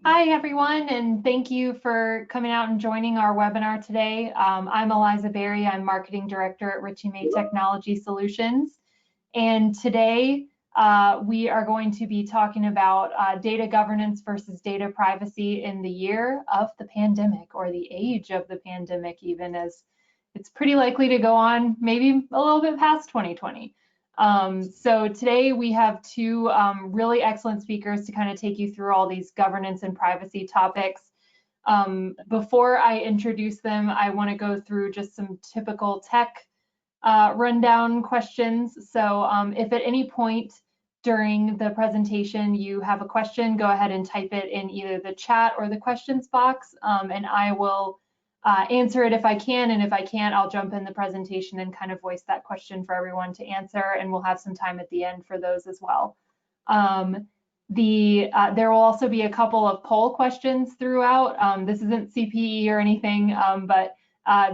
Hi, everyone, and thank you for coming out and joining our webinar today. I'm Eliza Berry. I'm Marketing Director at Richie May Technology Solutions. And today we are going to be talking about data governance versus data privacy in the year of the pandemic, or the age of the pandemic, even, as it's pretty likely to go on maybe a little bit past 2020. So today we have two really excellent speakers to kind of take you through all these governance and privacy topics. Before I introduce them, I want to go through just some typical tech rundown questions. So if at any point during the presentation you have a question, go ahead and type it in either the chat or the questions box, and I will answer it if I can, and if I can't, I'll jump in the presentation and kind of voice that question for everyone to answer, and we'll have some time at the end for those as well. There will also be a couple of poll questions throughout. This isn't CPE or anything, but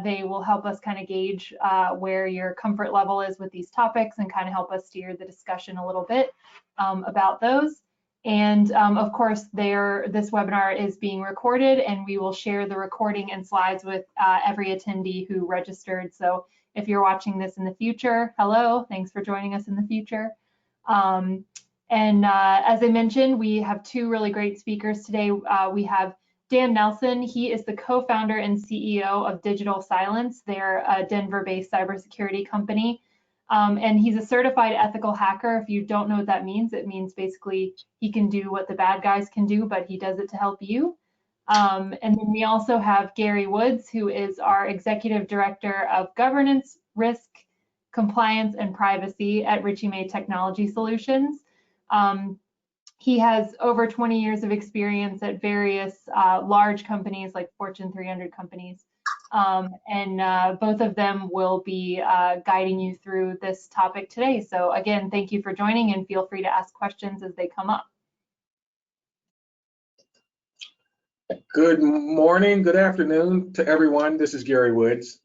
they will help us kind of gauge where your comfort level is with these topics and kind of help us steer the discussion a little bit about those. And of course, this webinar is being recorded, and we will share the recording and slides with every attendee who registered. So if you're watching this in the future, hello, thanks for joining us in the future. As I mentioned, we have two really great speakers today. We have Dan Nelson. He is the co-founder and CEO of Digital Silence. They're a Denver-based cybersecurity company. And he's a certified ethical hacker. If you don't know what that means, it means basically he can do what the bad guys can do, but he does it to help you. And then we also have Gary Woods, who is our Executive Director of Governance, Risk, Compliance, and Privacy at Richie May Technology Solutions. He has over 20 years of experience at various large companies like Fortune 300 companies. Both of them will be guiding you through this topic today. So again, thank you for joining, and feel free to ask questions as they come up. Good morning, good afternoon to everyone. This is Gary Woods.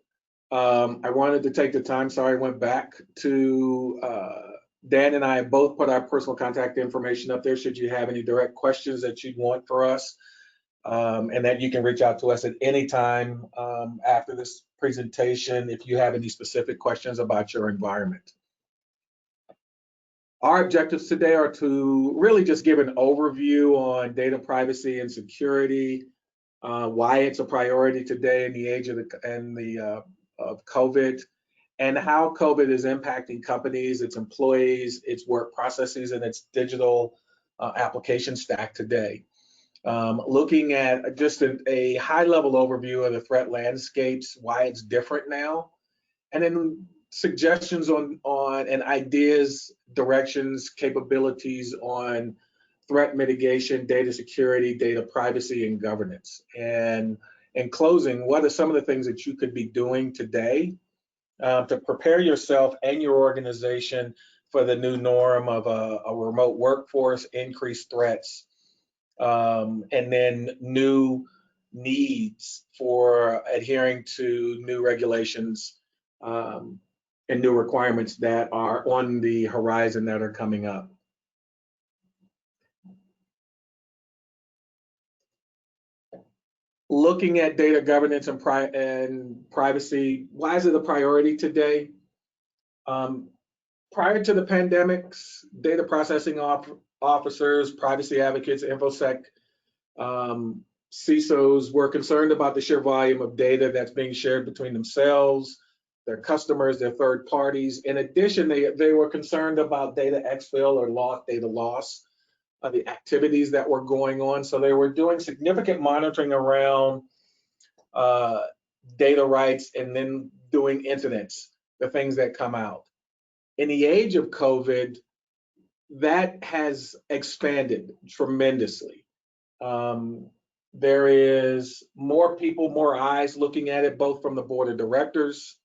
I wanted to take the time, sorry I went back to Dan and I both put our personal contact information up there should you have any direct questions that you'd want for us. And that you can reach out to us at any time after this presentation if you have any specific questions about your environment. Our objectives today are to really just give an overview on data privacy and security, why it's a priority today in the age of COVID, and how COVID is impacting companies, its employees, its work processes, and its digital application stack today. Looking at just a high-level overview of the threat landscapes, why it's different now, and then suggestions on and ideas, directions, capabilities on threat mitigation, data security, data privacy, and governance. And in closing, what are some of the things that you could be doing today to prepare yourself and your organization for the new norm of a remote workforce, increased threats, and then new needs for adhering to new regulations and new requirements that are on the horizon that are coming up. Looking at data governance and privacy, why is it a priority today? Prior to the pandemics, data processing officers, privacy advocates, InfoSec, CISOs were concerned about the sheer volume of data that's being shared between themselves, their customers, their third parties. In addition, they were concerned about data exfil or data loss, the activities that were going on. So they were doing significant monitoring around data rights and then doing incidents, the things that come out. In the age of COVID, that has expanded tremendously. There is more people, more eyes looking at it, both from the board of directors.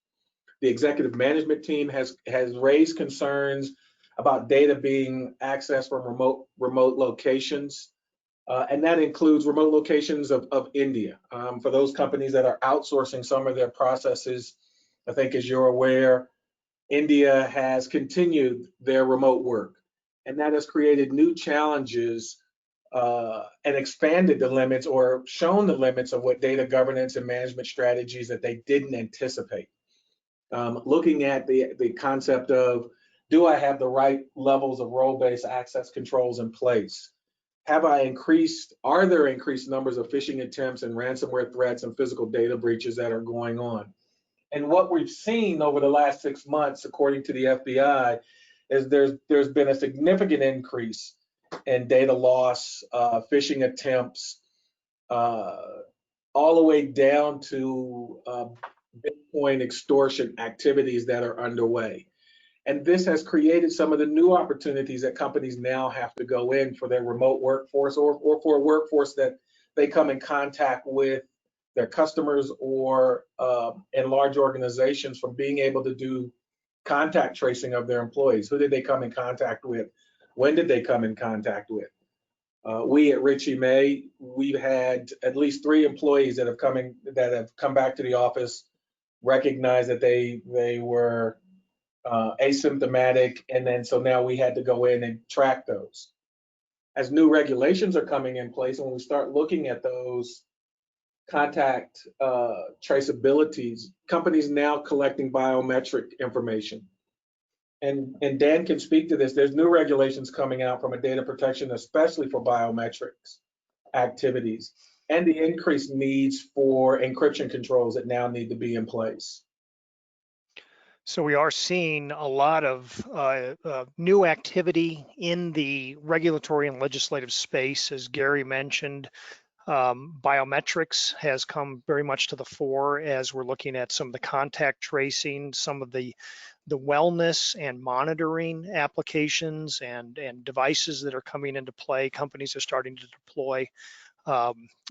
The executive management team has raised concerns about data being accessed from remote locations, and that includes remote locations of India. For those companies that are outsourcing some of their processes, I think as you're aware, India has continued their remote work, and that has created new challenges and expanded the limits or shown the limits of what data governance and management strategies that they didn't anticipate. Looking at the concept of, do I have the right levels of role-based access controls in place? Are there increased numbers of phishing attempts and ransomware threats and physical data breaches that are going on? And what we've seen over the last 6 months, according to the FBI, is there's been a significant increase in data loss, phishing attempts, all the way down to Bitcoin extortion activities that are underway. And this has created some of the new opportunities that companies now have to go in for their remote workforce or for a workforce that they come in contact with their customers or in large organizations, from being able to do contact tracing of their employees. Who did they come in contact with? When did they come in contact with? We at Richie May, we've had at least 3 employees that have come back to the office, recognized that they were asymptomatic, and then so now we had to go in and track those. As new regulations are coming in place, and when we start looking at those contact traceabilities, companies now collecting biometric information. And Dan can speak to this. There's new regulations coming out from a data protection, especially for biometrics activities, and the increased needs for encryption controls that now need to be in place. So we are seeing a lot of new activity in the regulatory and legislative space, as Gary mentioned. Biometrics has come very much to the fore as we're looking at some of the contact tracing, some of the wellness and monitoring applications and devices that are coming into play. Companies are starting to deploy.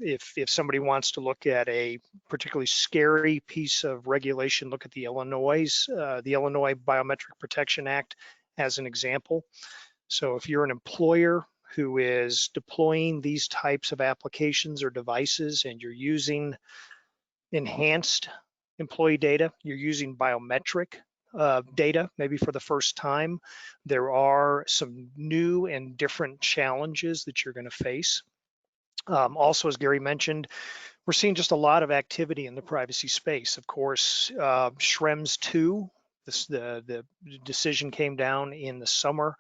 If somebody wants to look at a particularly scary piece of regulation, look at the Illinois Biometric Protection Act as an example. So if you're an employer who is deploying these types of applications or devices and you're using enhanced employee data, you're using biometric data maybe for the first time, there are some new and different challenges that you're going to face. Also, as Gary mentioned, we're seeing just a lot of activity in the privacy space. Of course, Schrems 2, the decision came down in the summer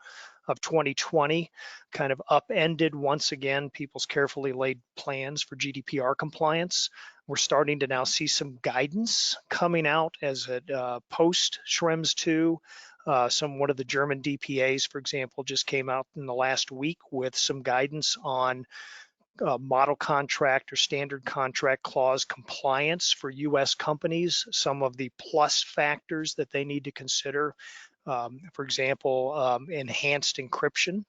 of 2020, kind of upended once again people's carefully laid plans for GDPR compliance. We're starting to now see some guidance coming out as a post Schrems 2. One of the German DPAs, for example, just came out in the last week with some guidance on model contract or standard contract clause compliance for US companies, some of the plus factors that they need to consider, for example, enhanced encryption.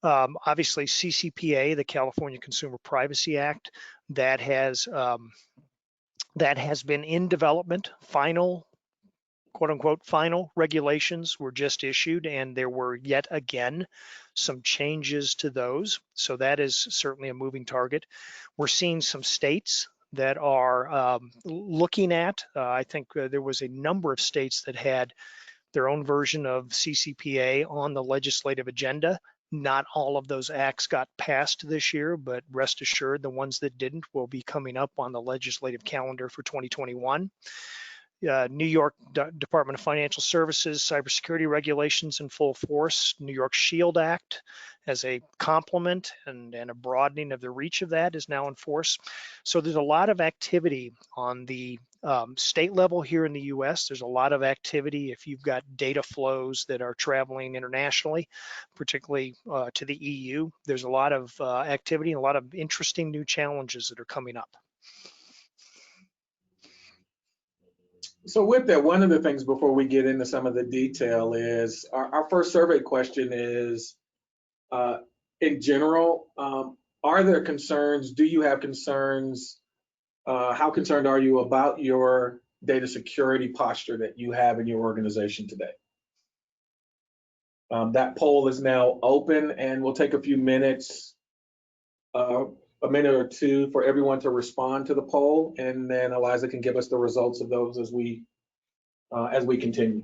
Obviously CCPA, the California Consumer Privacy Act, that has been in development. Final, quote unquote, final regulations were just issued, and there were yet again some changes to those. So that is certainly a moving target. We're seeing some states that are looking at, I think there was a number of states that had their own version of CCPA on the legislative agenda. Not all of those acts got passed this year, but rest assured the ones that didn't will be coming up on the legislative calendar for 2021. New York Department of Financial Services cybersecurity regulations in full force. New York SHIELD Act as a complement and a broadening of the reach of that is now in force. So there's a lot of activity on the state level here in the US. There's a lot of activity if you've got data flows that are traveling internationally, particularly to the EU. There's a lot of activity and a lot of interesting new challenges that are coming up. So with that, one of the things before we get into some of the detail is our first survey question is, in general, are there concerns? Do you have concerns? How concerned are you about your data security posture that you have in your organization today? That poll is now open, and we'll take a few minutes, a minute or two for everyone to respond to the poll, and then Eliza can give us the results of those as we continue.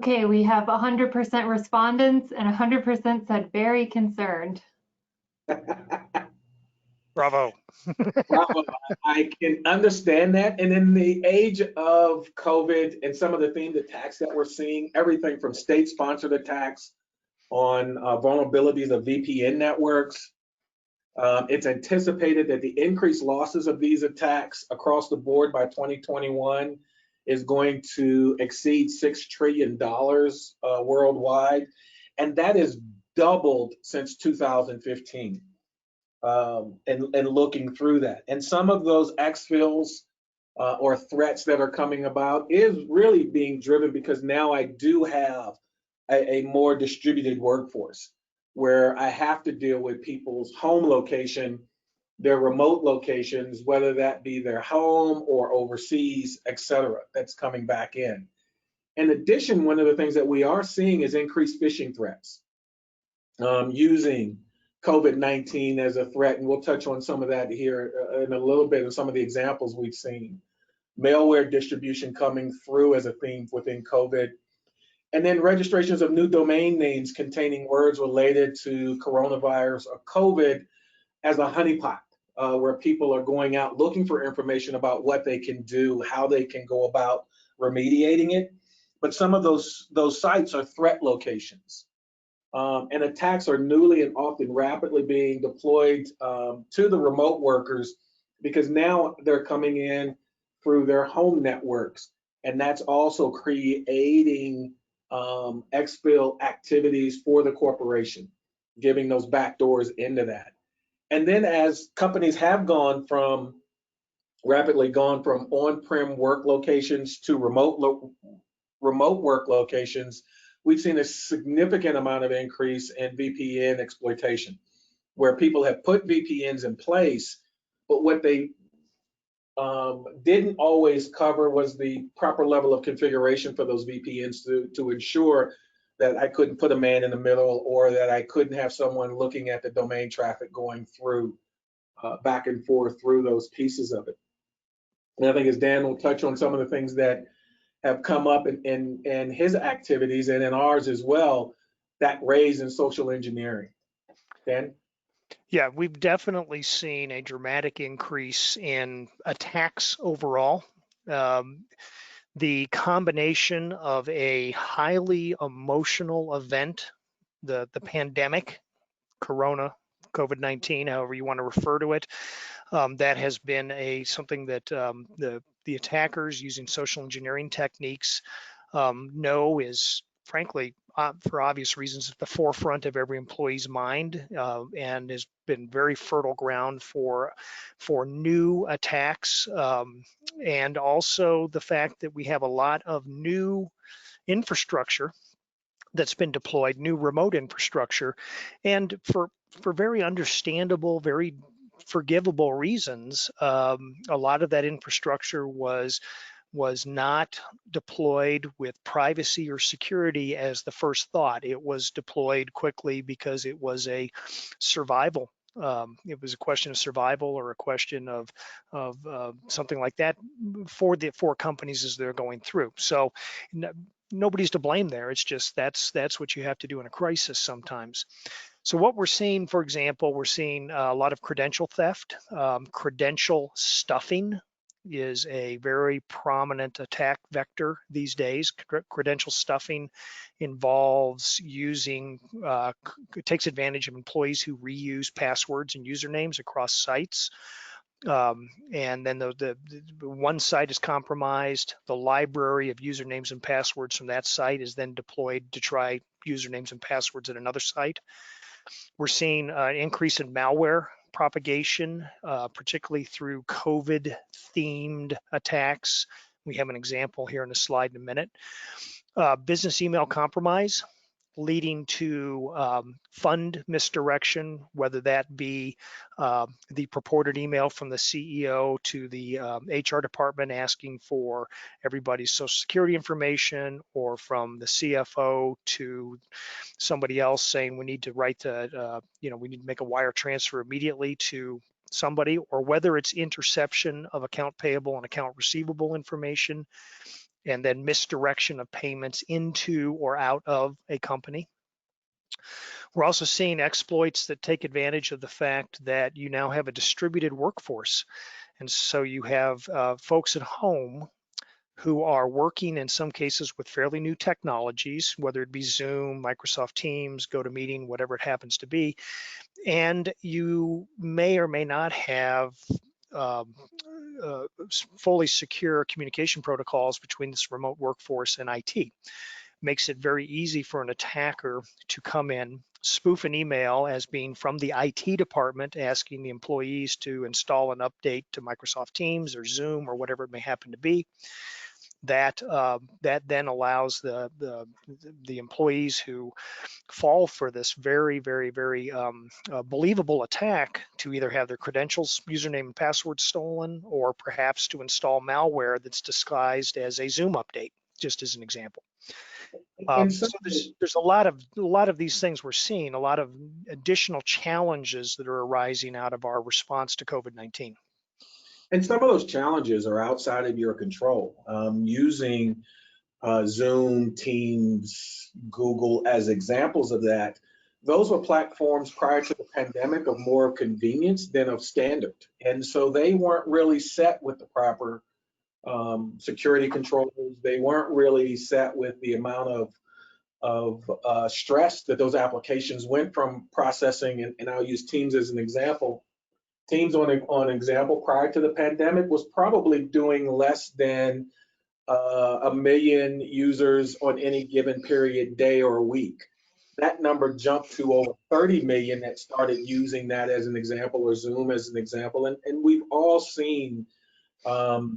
Okay, we have 100% respondents and 100% said very concerned. Bravo. Bravo. I can understand that. And in the age of COVID and some of the themed attacks that we're seeing, everything from state-sponsored attacks on vulnerabilities of VPN networks, it's anticipated that the increased losses of these attacks across the board by 2021 is going to exceed $6 trillion worldwide. And that is doubled since 2015. And looking through that. And some of those exfils or threats that are coming about is really being driven because now I do have a more distributed workforce where I have to deal with people's home location, their remote locations, whether that be their home or overseas, et cetera, that's coming back in. In addition, one of the things that we are seeing is increased phishing threats using COVID-19 as a threat, and we'll touch on some of that here in a little bit, and some of the examples we've seen. Malware distribution coming through as a theme within COVID, and then registrations of new domain names containing words related to coronavirus or COVID as a honeypot, where people are going out looking for information about what they can do, how they can go about remediating it. But some of those sites are threat locations. And attacks are newly and often rapidly being deployed to the remote workers because now they're coming in through their home networks. And that's also creating exfil activities for the corporation, giving those backdoors into that. And then as companies have rapidly gone from on-prem work locations to remote work locations, we've seen a significant amount of increase in VPN exploitation, where people have put VPNs in place, but what they didn't always cover was the proper level of configuration for those VPNs to ensure that I couldn't put a man in the middle or that I couldn't have someone looking at the domain traffic going through back and forth through those pieces of it. And I think as Dan will touch on some of the things that have come up in his activities and in ours as well, that raise in social engineering. Dan? Yeah, we've definitely seen a dramatic increase in attacks overall. The combination of a highly emotional event, the pandemic, Corona, COVID-19, however you want to refer to it, that has been something that the attackers using social engineering techniques know is, frankly, for obvious reasons, at the forefront of every employee's mind, and has been very fertile ground for new attacks, and also the fact that we have a lot of new infrastructure that's been deployed, new remote infrastructure, and for very understandable, very forgivable reasons, a lot of that infrastructure was not deployed with privacy or security as the first thought. It was deployed quickly because it was a survival. It was a question of survival or a question of something like that for companies as they're going through. So nobody's to blame there. It's just that's what you have to do in a crisis sometimes. So what we're seeing, for example, we're seeing a lot of credential theft, credential stuffing is a very prominent attack vector these days. Credential stuffing involves takes advantage of employees who reuse passwords and usernames across sites. And then the one site is compromised, the library of usernames and passwords from that site is then deployed to try usernames and passwords at another site. We're seeing an increase in malware propagation, particularly through COVID-themed attacks. We have an example here in the slide in a minute. Business email compromise, leading to fund misdirection, whether that be the purported email from the CEO to the HR department asking for everybody's social security information, or from the CFO to somebody else saying we need to we need to make a wire transfer immediately to somebody, or whether it's interception of account payable and account receivable information. and then misdirection of payments into or out of a company. We're also seeing exploits that take advantage of the fact that you now have a distributed workforce. And so you have folks at home who are working in some cases with fairly new technologies, whether it be Zoom, Microsoft Teams, GoToMeeting, whatever it happens to be. And you may or may not have fully secure communication protocols between this remote workforce and IT. Makes it very easy for an attacker to come in, spoof an email as being from the IT department, asking the employees to install an update to Microsoft Teams or Zoom or whatever it may happen to be. That then allows the employees who fall for this very believable attack to either have their credentials, username and password stolen, or perhaps to install malware that's disguised as a Zoom update, just as an example. So there's a lot of these things we're seeing, a lot of additional challenges that are arising out of our response to COVID-19. And some of those challenges are outside of your control. Using Zoom, Teams, Google as examples of that, those were platforms prior to the pandemic of more convenience than of standard. And so they weren't really set with the proper security controls. They weren't really set with the amount of stress that those applications went from processing. And I'll use Teams as an example. Teams on example prior to the pandemic was probably doing less than 1 million users on any given period, day or week. That number jumped to over 30 million that started using that as an example, or Zoom as an example. And we've all seen the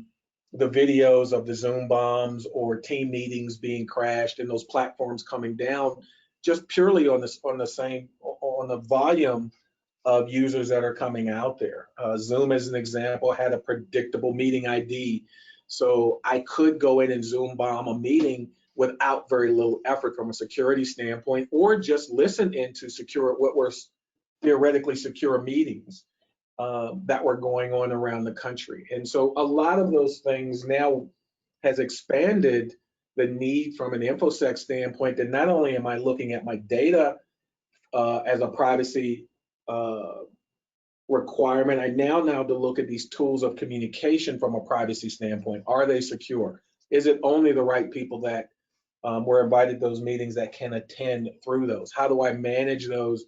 videos of the Zoom bombs or team meetings being crashed and those platforms coming down just purely on the volume of users that are coming out there. Zoom, as an example, had a predictable meeting ID. So I could go in and Zoom bomb a meeting without very little effort from a security standpoint, or just listen into what were theoretically secure meetings that were going on around the country. And so a lot of those things now has expanded the need from an InfoSec standpoint that not only am I looking at my data as a privacy requirement, I now to look at these tools of communication from a privacy standpoint. Are they secure? Is it only the right people that were invited to those meetings that can attend through those? How do I manage those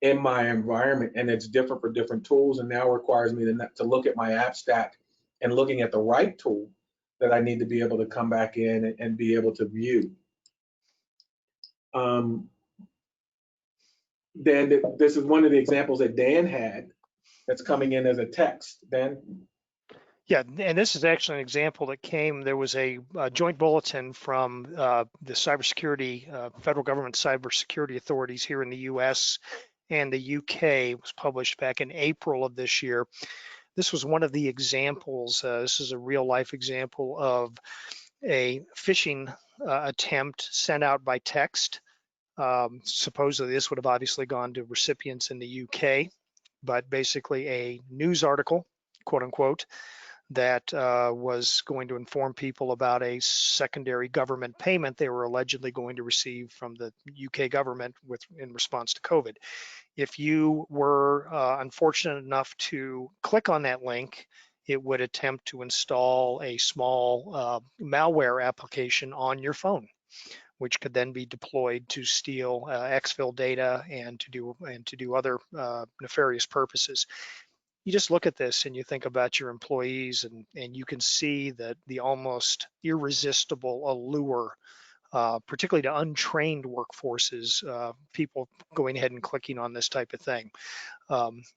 in my environment? And it's different for different tools, and now requires me to look at my app stack and looking at the right tool that I need to be able to come back in and be able to view. Dan, this is one of the examples that Dan had that's coming in as a text. Dan? Yeah, and this is actually an example that there was a joint bulletin from the cybersecurity, federal government cybersecurity authorities here in the US and the UK. It was published back in April of this year. This was one of the examples. This is a real life example of a phishing attempt sent out by text. Supposedly this would have obviously gone to recipients in the UK, but basically a news article, quote unquote, that was going to inform people about a secondary government payment they were allegedly going to receive from the UK government in response to COVID. If you were unfortunate enough to click on that link, it would attempt to install a small malware application on your phone, which could then be deployed to steal exfil data and to do other nefarious purposes. You just look at this and you think about your employees, and you can see that the almost irresistible allure, particularly to untrained workforces, people going ahead and clicking on this type of thing.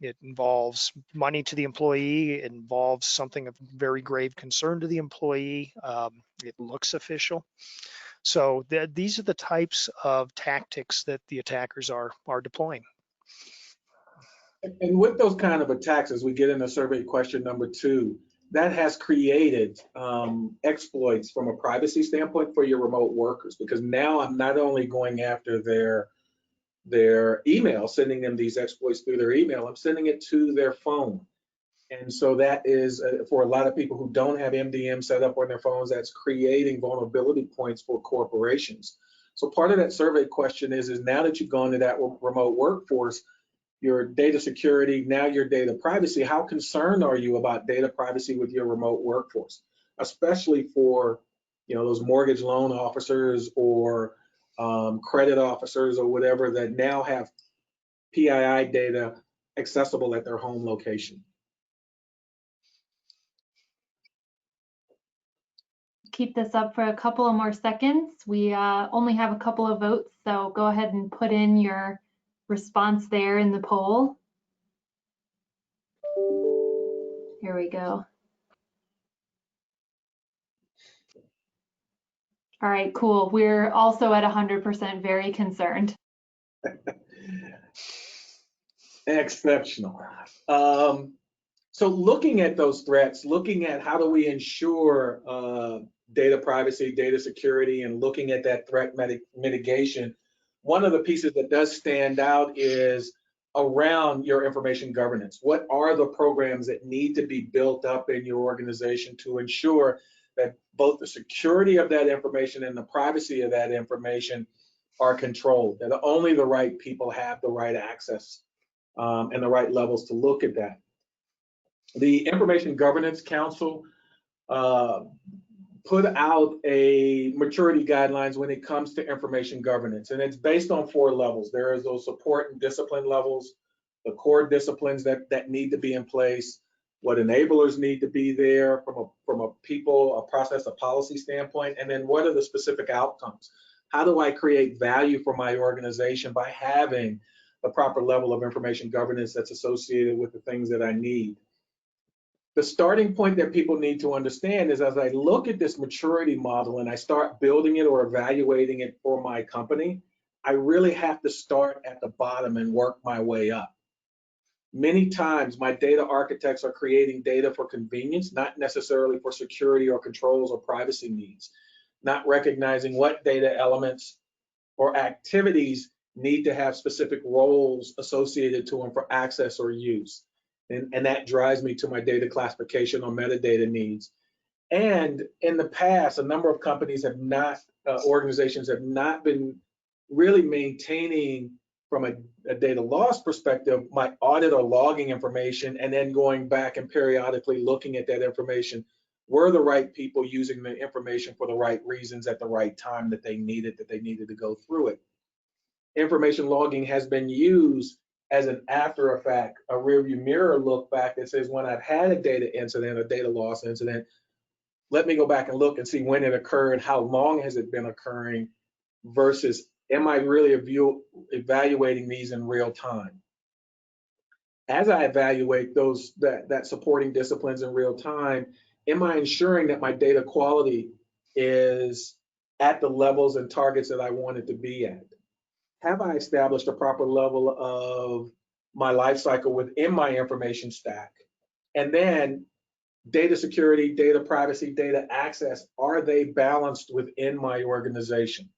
It involves money to the employee. It involves something of very grave concern to the employee. It looks official. So these are the types of tactics that the attackers are deploying. And with those kind of attacks, as we get into survey question number 2, that has created exploits from a privacy standpoint for your remote workers, because now I'm not only going after their email, sending them these exploits through their email, I'm sending it to their phone. And so that is, for a lot of people who don't have MDM set up on their phones, that's creating vulnerability points for corporations. So part of that survey question is now that you've gone to that remote workforce, your data security, now your data privacy, how concerned are you about data privacy with your remote workforce, especially for, you know, those mortgage loan officers or credit officers or whatever that now have PII data accessible at their home location? Keep this up for a couple of more seconds. We only have a couple of votes, so go ahead and put in your response there in the poll. Here we go. All right, cool. We're also at 100% very concerned. Exceptional. So looking at those threats, looking at how do we ensure data privacy, data security, and looking at that threat mitigation, one of the pieces that does stand out is around your information governance. What are the programs that need to be built up in your organization to ensure that both the security of that information and the privacy of that information are controlled, that only the right people have the right access and the right levels to look at that? The Information Governance Council put out a maturity guidelines when it comes to information governance, and it's based on 4 levels. There is those support and discipline levels, the core disciplines that need to be in place, what enablers need to be there from a people, a process, a policy standpoint, and then what are the specific outcomes? How do I create value for my organization by having the proper level of information governance that's associated with the things that I need? The starting point that people need to understand is, as I look at this maturity model and I start building it or evaluating it for my company, I really have to start at the bottom and work my way up. Many times my data architects are creating data for convenience, not necessarily for security or controls or privacy needs, not recognizing what data elements or activities need to have specific roles associated to them for access or use. And that drives me to my data classification or metadata needs. And in the past, a number of companies have not, organizations have not been really maintaining from a data loss perspective, my audit or logging information, and then going back and periodically looking at that information. Were the right people using the information for the right reasons at the right time that they needed to go through it? Information logging has been used as an after effect, a rearview mirror look back that says, when I've had a data incident, a data loss incident, let me go back and look and see when it occurred, how long has it been occurring, versus am I really evaluating these in real time? As I evaluate that supporting disciplines in real time, am I ensuring that my data quality is at the levels and targets that I want it to be at? Have I established a proper level of my life cycle within my information stack? And then data security, data privacy, data access, are they balanced within my organization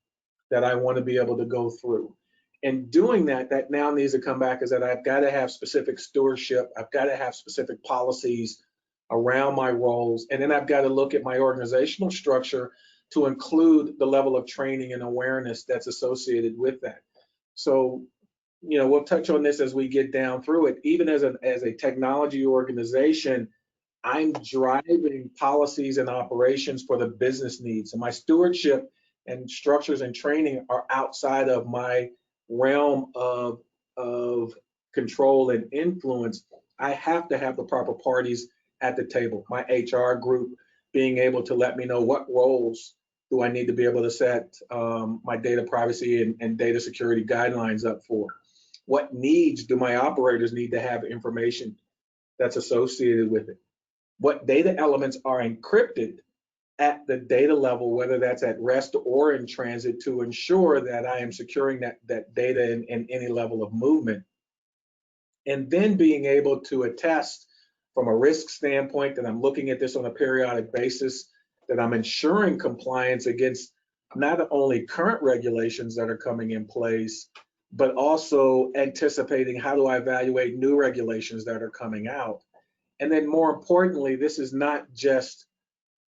that I want to be able to go through? And doing that now needs to come back is that I've got to have specific stewardship. I've got to have specific policies around my roles. And then I've got to look at my organizational structure to include the level of training and awareness that's associated with that. So, you know, we'll touch on this as we get down through it. Even as a technology organization, I'm driving policies and operations for the business needs. And my stewardship and structures and training are outside of my realm of control and influence. I have to have the proper parties at the table. My HR group being able to let me know what roles do I need to be able to set my data privacy and data security guidelines up for? What needs do my operators need to have information that's associated with it? What data elements are encrypted at the data level, whether that's at rest or in transit, to ensure that I am securing that data in any level of movement? And then being able to attest from a risk standpoint that I'm looking at this on a periodic basis, that I'm ensuring compliance against not only current regulations that are coming in place, but also anticipating how do I evaluate new regulations that are coming out. And then more importantly, this is not just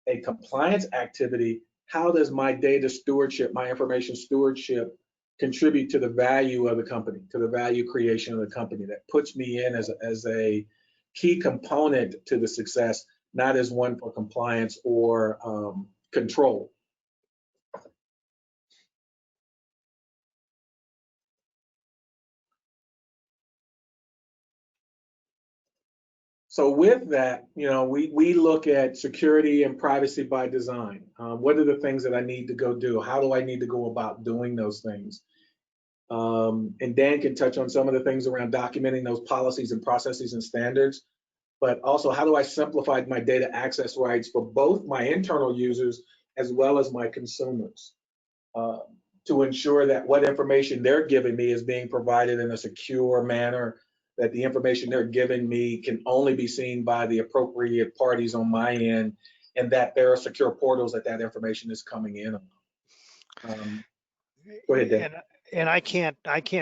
a compliance activity. How does my data stewardship, my information stewardship, contribute to the value of the company, to the value creation of the company? That puts me in as a key component to the success, not as one for compliance or control. So with that, we look at security and privacy by design. What are the things that I need to go do? How do I need to go about doing those things? And Dan can touch on some of the things around documenting those policies and processes and standards, but also how do I simplify my data access rights for both my internal users as well as my consumers to ensure that what information they're giving me is being provided in a secure manner, that the information they're giving me can only be seen by the appropriate parties on my end, and that there are secure portals that information is coming in. Go ahead, Dan. And I can't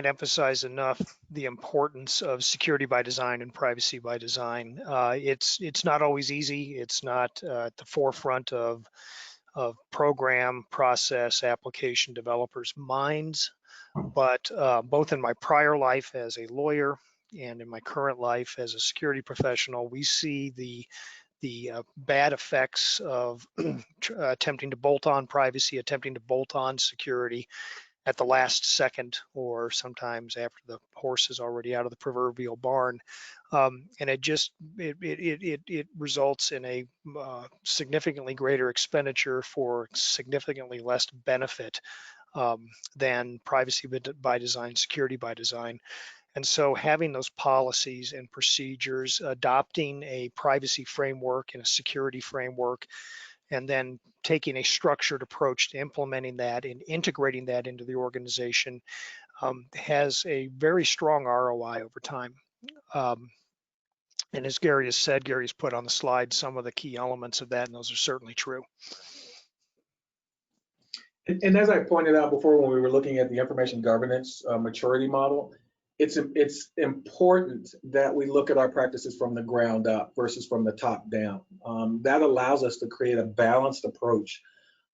emphasize enough the importance of security by design and privacy by design. It's not always easy. It's not at the forefront of program, process, application developers' minds. But both in my prior life as a lawyer and in my current life as a security professional, we see the bad effects of attempting to bolt on privacy, attempting to bolt on security at the last second, or sometimes after the horse is already out of the proverbial barn. And it results in a significantly greater expenditure for significantly less benefit than privacy by design, security by design. And so having those policies and procedures, adopting a privacy framework and a security framework, and then taking a structured approach to implementing that and integrating that into the organization has a very strong ROI over time. And as Gary has said, Gary's put on the slide some of the key elements of that, and those are certainly true. And as I pointed out before when we were looking at the information governance maturity model, it's important that we look at our practices from the ground up versus from the top down. That allows us to create a balanced approach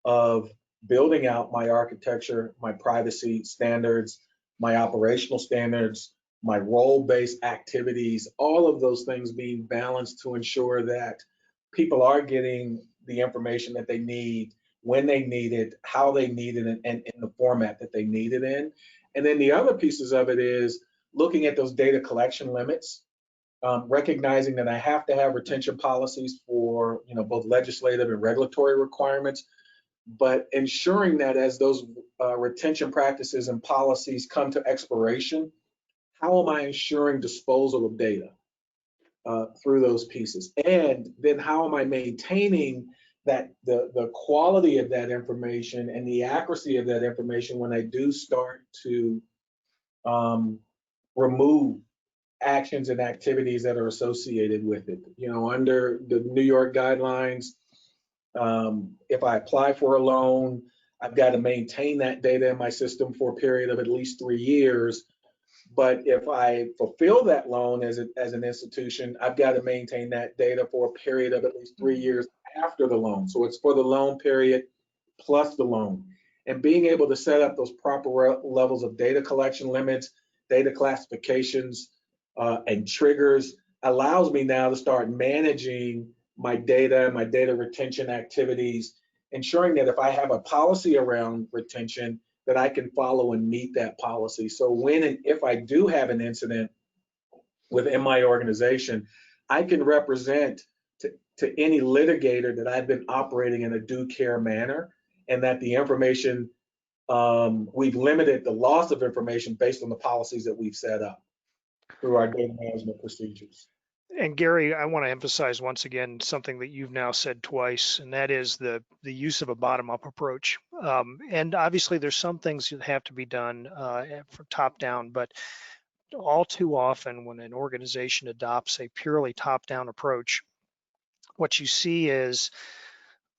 of building out my architecture, my privacy standards, my operational standards, my role-based activities, all of those things being balanced to ensure that people are getting the information that they need, when they need it, how they need it, and in the format that they need it in. And then the other pieces of it is looking at those data collection limits, recognizing that I have to have retention policies for both legislative and regulatory requirements, but ensuring that as those retention practices and policies come to expiration, how am I ensuring disposal of data through those pieces? And then how am I maintaining that the quality of that information and the accuracy of that information when I do start to remove actions and activities that are associated with it? Under the New York guidelines, if I apply for a loan, I've got to maintain that data in my system for a period of at least 3 years. But if I fulfill that loan as an institution, I've got to maintain that data for a period of at least 3 years after the loan. So it's for the loan period plus the loan. And being able to set up those proper levels of data collection limits, data classifications, and triggers allows me now to start managing my data retention activities, ensuring that if I have a policy around retention, that I can follow and meet that policy. So when and if I do have an incident within my organization, I can represent to any litigator that I've been operating in a due care manner, and that the information, we've limited the loss of information based on the policies that we've set up through our data management procedures. And Gary, I want to emphasize once again something that you've now said twice, and that is the use of a bottom-up approach. And obviously, there's some things that have to be done from top down, but all too often, when an organization adopts a purely top-down approach, what you see is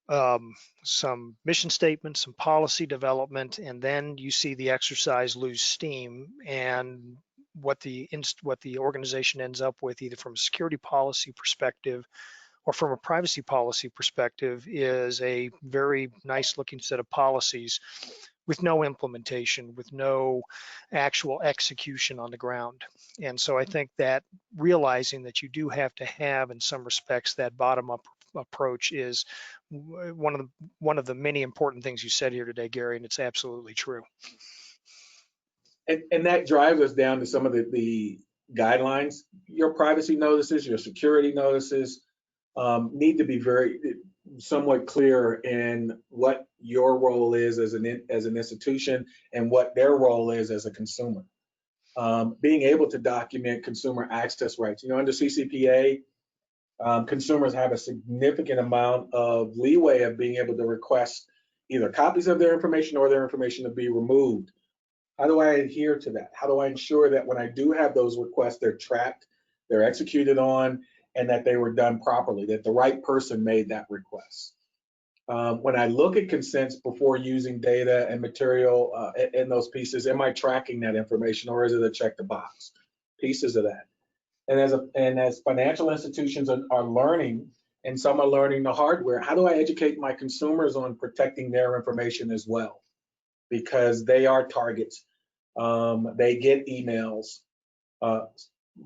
some mission statements, some policy development, and then you see the exercise lose steam, and what the organization ends up with, either from a security policy perspective or from a privacy policy perspective, is a very nice looking set of policies with no implementation, with no actual execution on the ground. And so I think that realizing that you do have to have, in some respects, that bottom-up approach is one of the many important things you said here today, Gary, and it's absolutely true. And that drives us down to some of the guidelines. Your privacy notices, your security notices need to be somewhat clear in what your role is as an institution and what their role is as a consumer. Being able to document consumer access rights. Under CCPA, consumers have a significant amount of leeway of being able to request either copies of their information or their information to be removed. How do I adhere to that? How do I ensure that when I do have those requests, they're tracked, they're executed on, and that they were done properly, that the right person made that request? When I look at consents before using data and material in those pieces, am I tracking that information, or is it a check the box? Pieces of that. And as financial institutions are learning, and some are learning the hardware, how do I educate my consumers on protecting their information as well? Because they are targets. They get emails,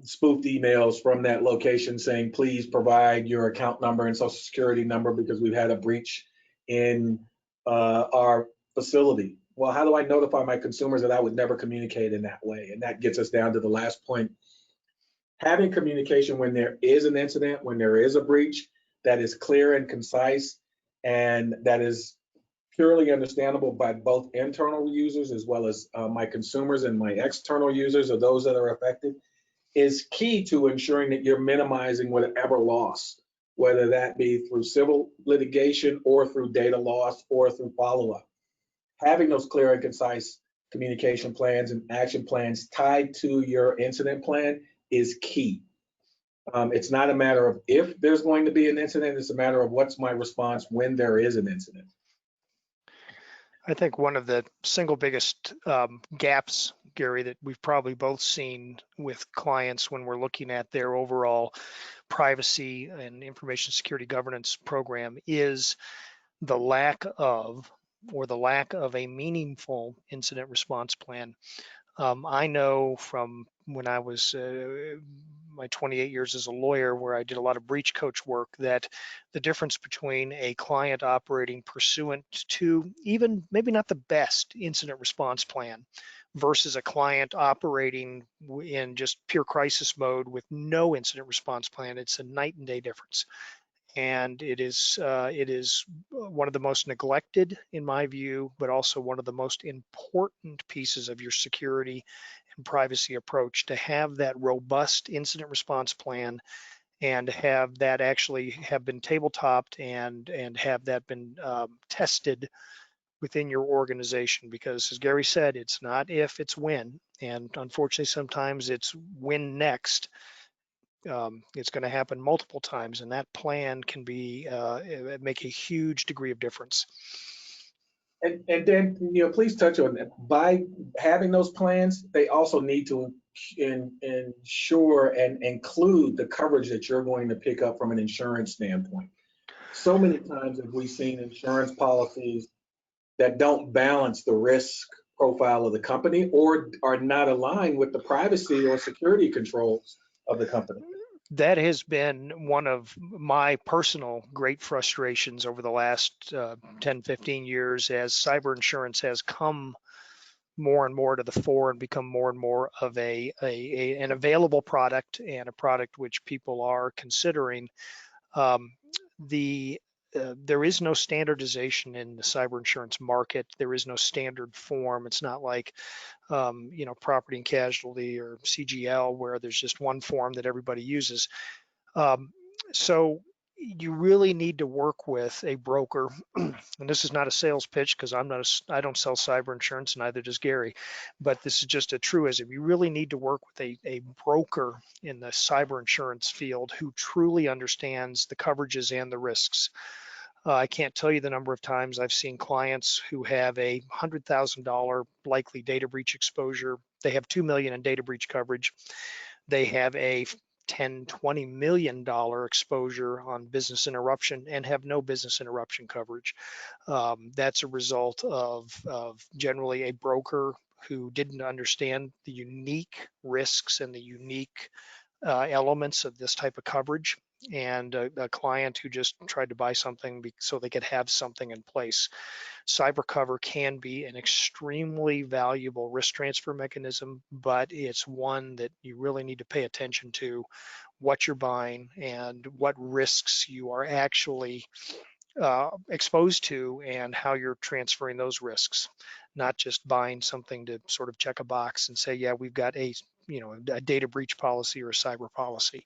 spoofed emails from that location saying, please provide your account number and social security number because we've had a breach in our facility. Well, how do I notify my consumers that I would never communicate in that way? And that gets us down to the last point. Having communication when there is an incident, when there is a breach, that is clear and concise, and that is purely understandable by both internal users as well as my consumers and my external users, or those that are affected, is key to ensuring that you're minimizing whatever loss, whether that be through civil litigation or through data loss or through follow-up. Having those clear and concise communication plans and action plans tied to your incident plan is key. It's not a matter of if there's going to be an incident, it's a matter of what's my response when there is an incident. I think one of the single biggest gaps, Gary, that we've probably both seen with clients when we're looking at their overall privacy and information security governance program is the lack of a meaningful incident response plan. I know from when I was my 28 years as a lawyer, where I did a lot of breach coach work, that the difference between a client operating pursuant to even maybe not the best incident response plan versus a client operating in just pure crisis mode with no incident response plan, it's a night and day difference. And it is one of the most neglected, in my view, but also one of the most important pieces of your security and privacy approach, to have that robust incident response plan and have that actually have been tabletopped and have that been tested within your organization. Because as Gary said, it's not if, it's when. And unfortunately, sometimes it's when next. It's going to happen multiple times, and that plan can be make a huge degree of difference. And then, please touch on that. By having those plans, they also need to ensure and include the coverage that you're going to pick up from an insurance standpoint. So many times have we seen insurance policies that don't balance the risk profile of the company or are not aligned with the privacy or security controls of the company. That has been one of my personal great frustrations over the last 10, 15 years, as cyber insurance has come more and more to the fore and become more and more of an available product, and a product which people are considering. There is no standardization in the cyber insurance market. There is no standard form. It's not like property and casualty or CGL, where there's just one form that everybody uses. So you really need to work with a broker, and this is not a sales pitch because I don't sell cyber insurance, neither does Gary, but this is just a truism. You really need to work with a broker in the cyber insurance field who truly understands the coverages and the risks. I can't tell you the number of times I've seen clients who have a $100,000 likely data breach exposure they have $2 million in data breach coverage. They have a $10-20 million exposure on business interruption and have no business interruption coverage. That's a result of generally a broker who didn't understand the unique risks and the unique elements of this type of coverage, and a client who just tried to buy something so they could have something in place. Cyber cover can be an extremely valuable risk transfer mechanism, but it's one that you really need to pay attention to what you're buying and what risks you are actually exposed to and how you're transferring those risks, not just buying something to sort of check a box and say, yeah, we've got a data breach policy or a cyber policy.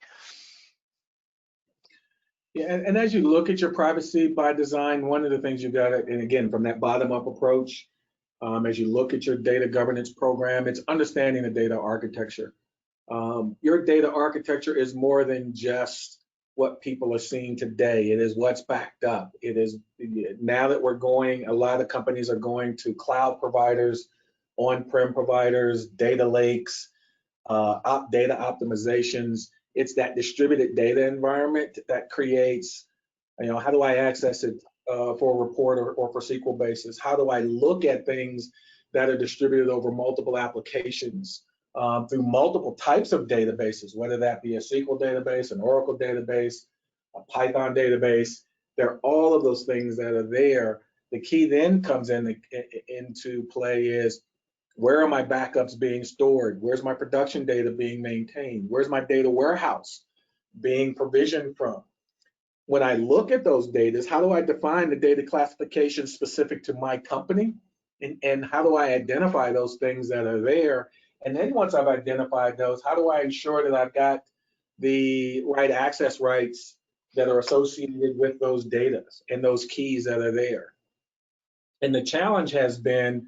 Yeah, and as you look at your privacy by design, one of the things you got to, and again, from that bottom-up approach, as you look at your data governance program, it's understanding the data architecture. Your data architecture is more than just what people are seeing today. It is what's backed up. It is, now that a lot of companies are going to cloud providers, on-prem providers, data lakes, data optimizations. It's that distributed data environment that creates, how do I access it for a report or for SQL basis? How do I look at things that are distributed over multiple applications through multiple types of databases, whether that be a SQL database, an Oracle database, a Python database? There are all of those things that are there. The key then comes into play is, where are my backups being stored? Where's my production data being maintained? Where's my data warehouse being provisioned from? When I look at those data, how do I define the data classification specific to my company? And how do I identify those things that are there? And then once I've identified those, how do I ensure that I've got the right access rights that are associated with those data and those keys that are there? And the challenge has been,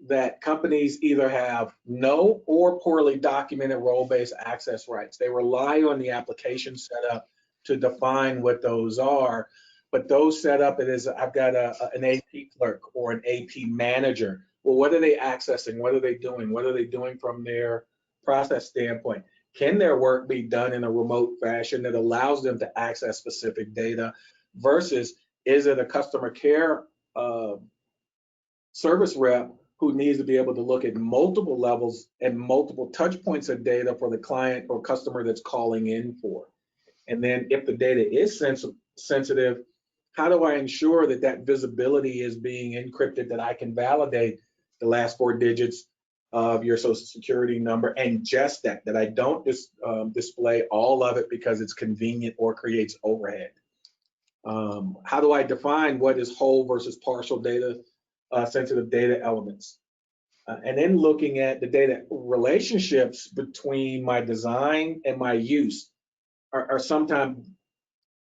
that companies either have no or poorly documented role-based access rights. They rely on the application setup to define what those are, but those set up, I've got an AP clerk or an AP manager. Well, what are they accessing? What are they doing? What are they doing from their process standpoint? Can their work be done in a remote fashion that allows them to access specific data versus, is it a customer care service rep who needs to be able to look at multiple levels and multiple touch points of data for the client or customer that's calling in for? And then if the data is sensitive, how do I ensure that that visibility is being encrypted, that I can validate the last 4 digits of your social security number and just that I don't display all of it because it's convenient or creates overhead? How do I define what is whole versus partial data, sensitive data elements? And then looking at the data relationships between my design and my use are sometimes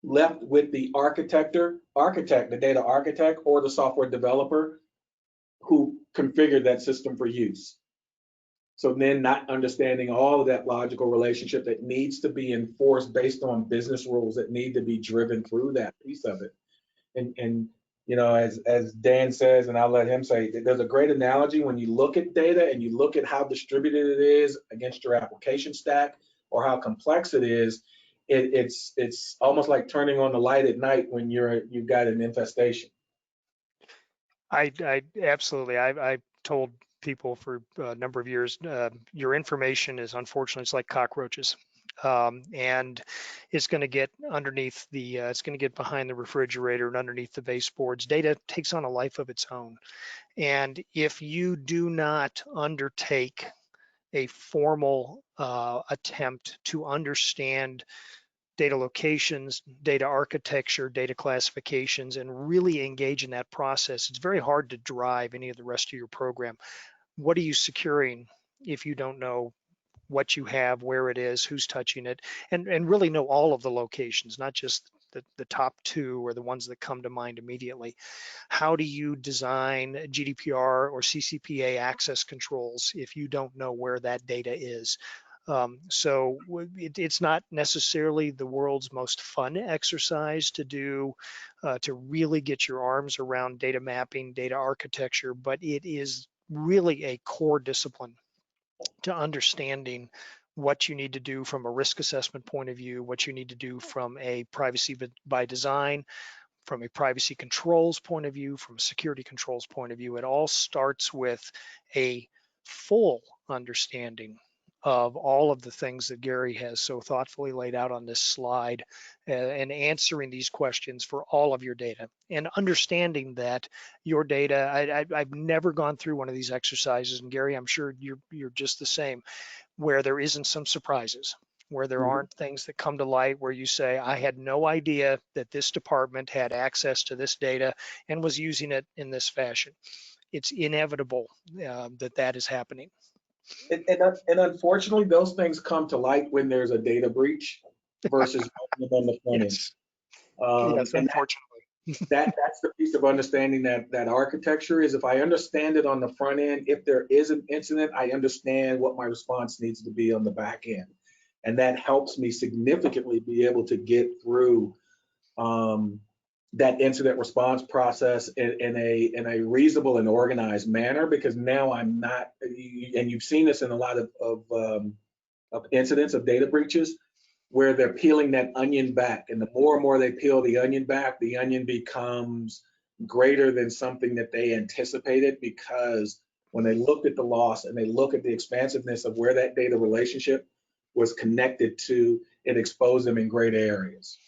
left with the architect, the data architect, or the software developer who configured that system for use. So then not understanding all of that logical relationship that needs to be enforced based on business rules that need to be driven through that piece of it. And as Dan says, and I'll let him say, there's a great analogy when you look at data and you look at how distributed it is against your application stack or how complex it is. It's almost like turning on the light at night when you've got an infestation. I absolutely. I told people for a number of years, your information is, unfortunately, it's like cockroaches. And it's going to get underneath it's going to get behind the refrigerator and underneath the baseboards. Data takes on a life of its own. And if you do not undertake a formal attempt to understand data locations, data architecture, data classifications, and really engage in that process, it's very hard to drive any of the rest of your program. What are you securing if you don't know what you have, where it is, who's touching it, and really know all of the locations, not just the top 2 or the ones that come to mind immediately? How do you design GDPR or CCPA access controls if you don't know where that data is? So it's not necessarily the world's most fun exercise to do, to really get your arms around data mapping, data architecture, but it is really a core discipline to understanding what you need to do from a risk assessment point of view, what you need to do from a privacy by design, from a privacy controls point of view, from a security controls point of view. It all starts with a full understanding of all of the things that Gary has so thoughtfully laid out on this slide, and answering these questions for all of your data, and understanding that your data, I've never gone through one of these exercises, and Gary, I'm sure you're just the same, where there isn't some surprises, where there aren't things that come to light where you say, I had no idea that this department had access to this data and was using it in this fashion. It's inevitable that is happening. And unfortunately, those things come to light when there's a data breach versus on the front end. Yes, And unfortunately. that's the piece of understanding that architecture is. If I understand it on the front end, if there is an incident, I understand what my response needs to be on the back end. And that helps me significantly be able to get through that incident response process in a reasonable and organized manner, because now I'm not, and you've seen this in a lot of incidents of data breaches, where they're peeling that onion back. And the more and more they peel the onion back, the onion becomes greater than something that they anticipated, because when they looked at the loss and they look at the expansiveness of where that data relationship was connected to, it exposed them in great areas.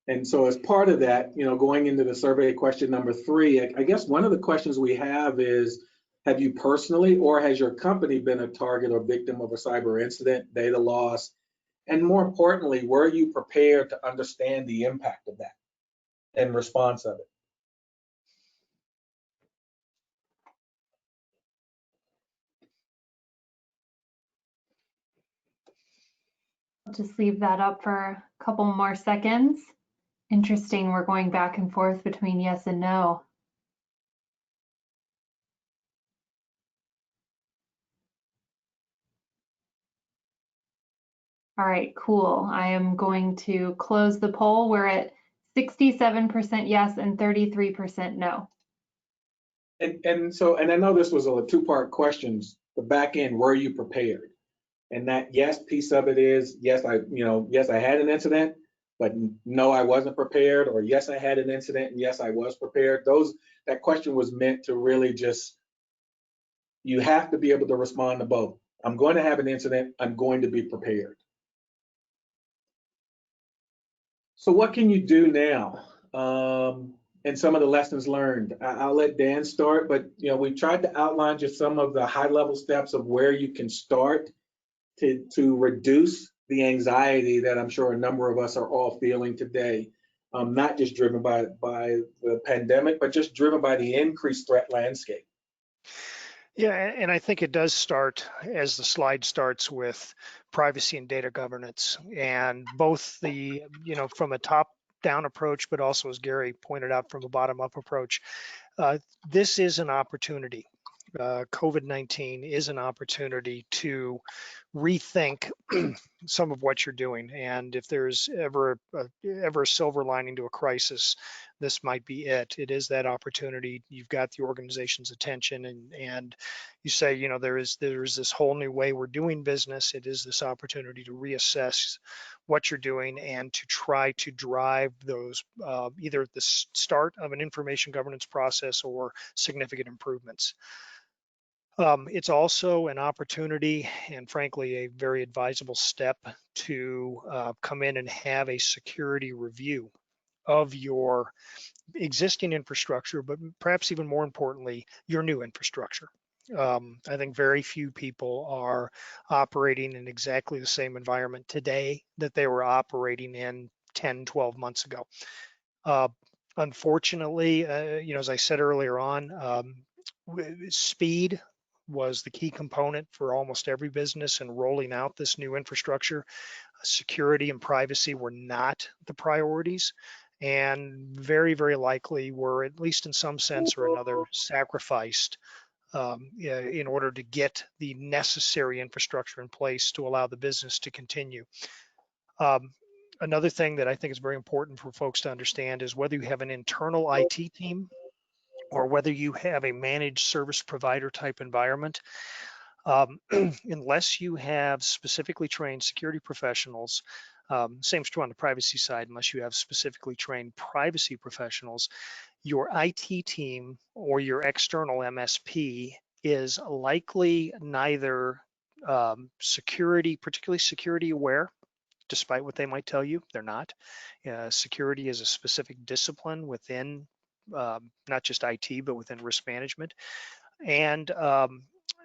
And so as part of that, going into the survey question number 3, I guess one of the questions we have is, have you personally or has your company been a target or victim of a cyber incident, data loss? And more importantly, were you prepared to understand the impact of that and response of it? I'll just leave that up for a couple more seconds. Interesting, we're going back and forth between yes and no. All right, cool. I am going to close the poll. We're at 67% yes and 33% no. And I know this was a 2-part question. The back end, were you prepared? And that yes piece of it is, yes, I had an incident, but no, I wasn't prepared, or yes, I had an incident and yes, I was prepared. That question was meant to really just, you have to be able to respond to both. I'm going to have an incident, I'm going to be prepared. So what can you do now? And some of the lessons learned. I'll let Dan start, but we tried to outline just some of the high-level steps of where you can start to reduce the anxiety that I'm sure a number of us are all feeling today, not just driven by the pandemic, but just driven by the increased threat landscape. Yeah, and I think it does start, as the slide starts, with privacy and data governance, and both the, from a top-down approach, but also, as Gary pointed out, from a bottom-up approach. This is an opportunity. COVID-19 is an opportunity to rethink some of what you're doing, and if there's ever a silver lining to a crisis, this might be it. It is that opportunity. You've got the organization's attention, and you say, there is this whole new way we're doing business. It is this opportunity to reassess what you're doing and to try to drive those either the start of an information governance process or significant improvements. It's also an opportunity, and frankly, a very advisable step to come in and have a security review of your existing infrastructure, but perhaps even more importantly, your new infrastructure. I think very few people are operating in exactly the same environment today that they were operating in 10, 12 months ago. Unfortunately, as I said earlier on, speed was the key component for almost every business in rolling out this new infrastructure. Security and privacy were not the priorities, and very, very likely were, at least in some sense or another, sacrificed in order to get the necessary infrastructure in place to allow the business to continue. Another thing that I think is very important for folks to understand is whether you have an internal IT team or whether you have a managed service provider type environment, Unless you have specifically trained security professionals, same is true on the privacy side, unless you have specifically trained privacy professionals, your IT team or your external MSP is likely neither particularly security aware, despite what they might tell you, they're not. Security is a specific discipline within not just IT, but within risk management. And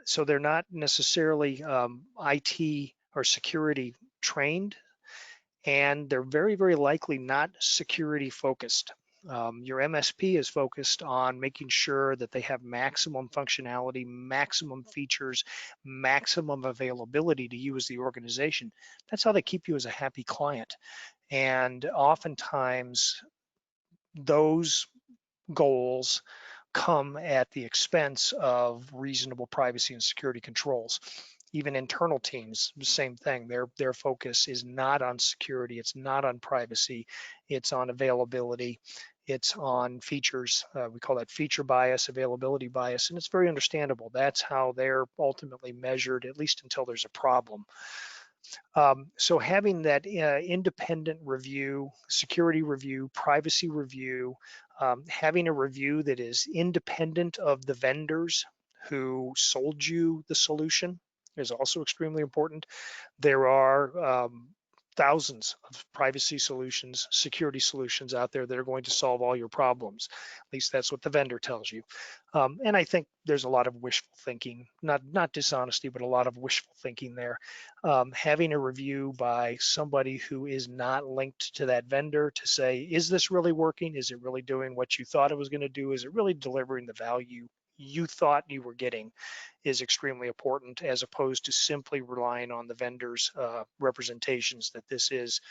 so they're not necessarily IT or security trained, and they're very, very likely not security focused. Your MSP is focused on making sure that they have maximum functionality, maximum features, maximum availability to you as the organization. That's how they keep you as a happy client. And oftentimes those goals come at the expense of reasonable privacy and security controls. Even internal teams, the same thing. Their focus is not on security, it's not on privacy, it's on availability, it's on features. We call that feature bias, availability bias, and it's very understandable. That's how they're ultimately measured, at least until there's a problem. So having that independent review, security review, privacy review, having a review that is independent of the vendors who sold you the solution is also extremely important. There are thousands of privacy solutions, security solutions out there that are going to solve all your problems. At least that's what the vendor tells you. And I think there's a lot of wishful thinking, not dishonesty, but a lot of wishful thinking there. Having a review by somebody who is not linked to that vendor to say, is this really working? Is it really doing what you thought it was going to do? Is it really delivering the value you thought you were getting, is extremely important, as opposed to simply relying on the vendor's representations that this is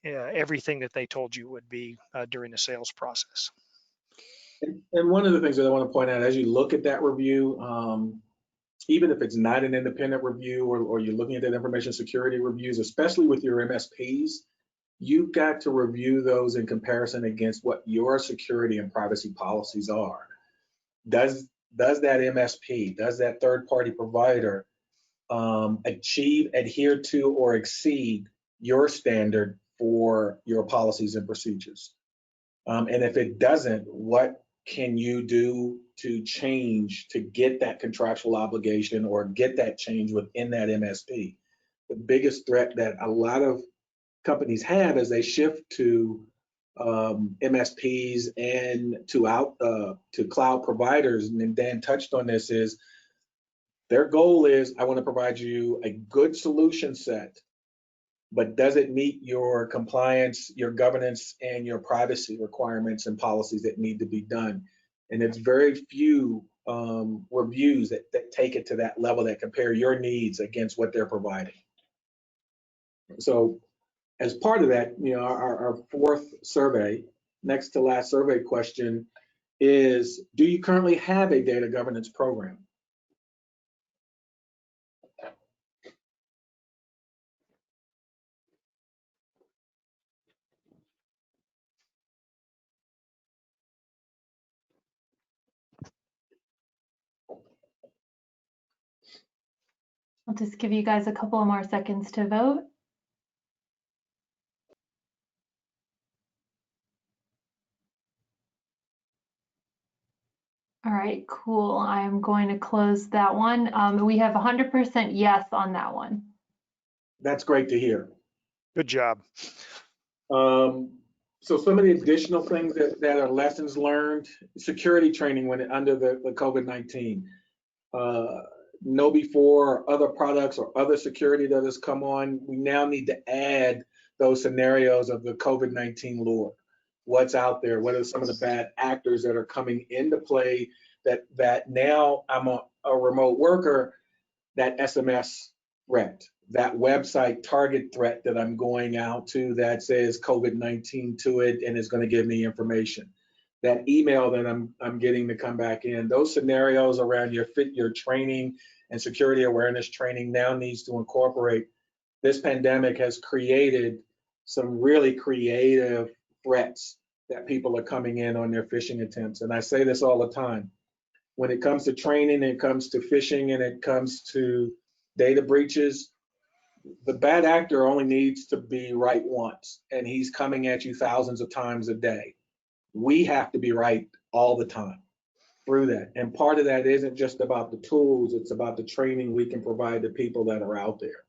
everything that they told you would be during the sales process. And one of the things that I want to point out as you look at that review, even if it's not an independent review or you're looking at that information security reviews, especially with your MSPs, you've got to review those in comparison against what your security and privacy policies are. Does that MSP, does that third-party provider adhere to, or exceed your standard for your policies and procedures? And if it doesn't, what can you do to change to get that contractual obligation or get that change within that MSP? The biggest threat that a lot of companies have as they shift to MSPs and to cloud providers, and Dan touched on this, is their goal is, I want to provide you a good solution set, but does it meet your compliance, your governance, and your privacy requirements and policies that need to be done? And it's very few reviews that take it to that level, that compare your needs against what they're providing. So as part of that, our fourth survey, next to last survey question is, do you currently have a data governance program? I'll just give you guys a couple more seconds to vote. All right, cool. I'm going to close that one. We have 100% yes on that one. That's great to hear. Good job. So some of the additional things that are lessons learned: security training when under the COVID-19. Know before other products or other security that has come on, we now need to add those scenarios of the COVID-19 lore. What's out there? What are some of the bad actors that are coming into play that now I'm a remote worker, that SMS threat, that website target threat that I'm going out to that says COVID-19 to it and is going to give me information. That email that I'm getting to come back in. Those scenarios around your training and security awareness training now needs to incorporate. This pandemic has created some really creative threats that people are coming in on their phishing attempts. And I say this all the time. when it comes to training, it comes to phishing, and it comes to data breaches, the bad actor only needs to be right once, and he's coming at you thousands of times a day. We have to be right all the time through that. And part of that isn't just about the tools, it's about the training we can provide the people that are out there.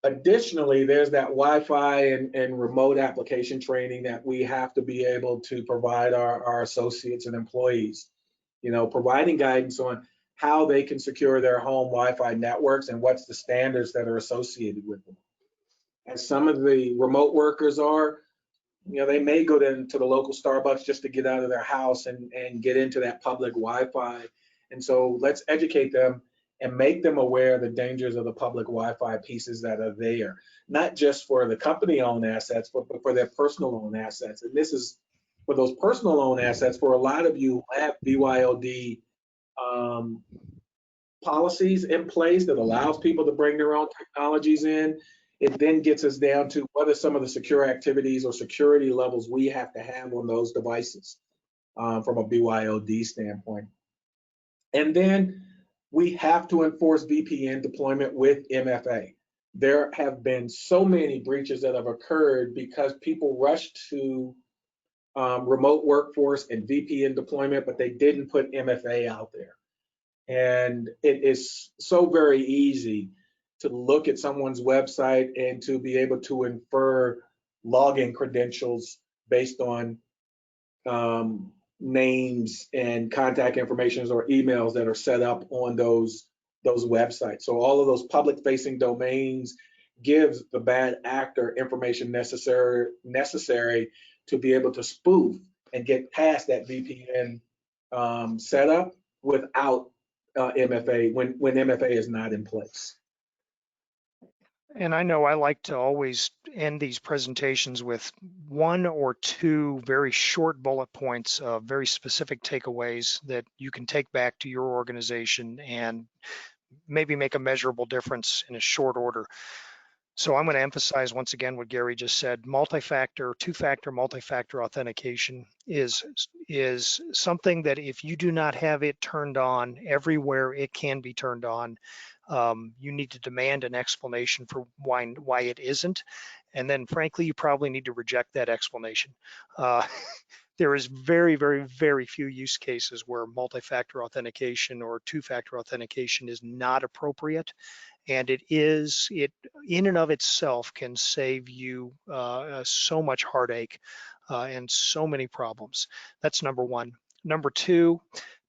Additionally, there's that Wi-Fi and remote application training that we have to be able to provide our associates and employees. You know, providing guidance on how they can secure their home Wi-Fi networks and what's the standards that are associated with them. As some of the remote workers are, you know, they may go to the local Starbucks just to get out of their house and get into that public Wi-Fi. And so let's educate them and make them aware of the dangers of the public Wi-Fi pieces that are there, not just for the company-owned assets, but for their personal-owned assets. And this is for those personal-owned assets. For a lot of you who have BYOD policies in place that allows people to bring their own technologies in, it then gets us down to what are some of the secure activities or security levels we have to have on those devices from a BYOD standpoint. And then we have to enforce VPN deployment with MFA. There have been so many breaches that have occurred because people rushed to remote workforce and VPN deployment, but they didn't put MFA out there. And it is so very easy to look at someone's website and to be able to infer login credentials based on names and contact information or emails that are set up on those websites. So all of those public-facing domains gives the bad actor information necessary to be able to spoof and get past that VPN setup without MFA when MFA is not in place. And I know I like to always end these presentations with one or two very short bullet points of very specific takeaways that you can take back to your organization and maybe make a measurable difference in a short order. So I'm going to emphasize once again what Gary just said. Multi-factor, two-factor, multi-factor authentication is something that if you do not have it turned on everywhere it can be turned on, you need to demand an explanation for why it isn't. And then frankly, you probably need to reject that explanation. There is very, very, very few use cases where multi-factor authentication or two-factor authentication is not appropriate. And it in and of itself can save you so much heartache and so many problems. That's number one. Number two,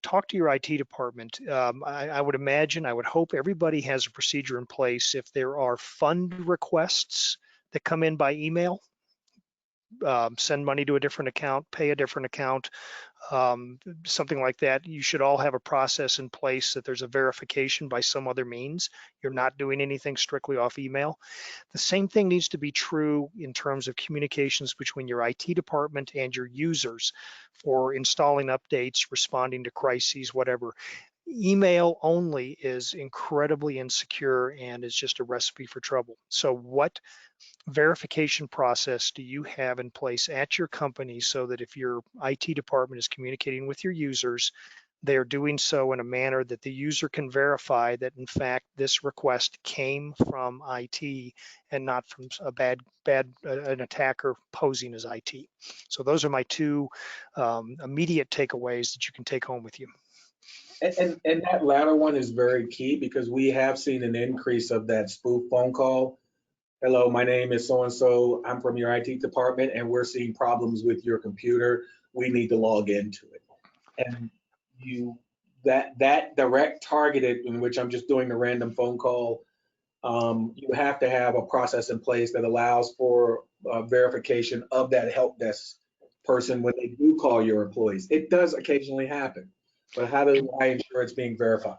talk to your IT department. I would imagine, I would hope everybody has a procedure in place if there are fund requests that come in by email. Send money to a different account, pay a different account, something like that. You should all have a process in place that there's a verification by some other means. You're not doing anything strictly off email. The same thing needs to be true in terms of communications between your IT department and your users for installing updates, responding to crises, whatever. Email only is incredibly insecure and is just a recipe for trouble. So what verification process do you have in place at your company so that if your IT department is communicating with your users, they are doing so in a manner that the user can verify that in fact this request came from IT and not from an attacker posing as IT. So those are my two immediate takeaways that you can take home with you. And that latter one is very key because we have seen an increase of that spoof phone call. Hello, my name is so-and-so. I'm from your IT department and we're seeing problems with your computer. We need to log into it. And that direct targeted, in which I'm just doing the random phone call, you have to have a process in place that allows for verification of that help desk person when they do call your employees. It does occasionally happen, but how do I ensure it's being verified?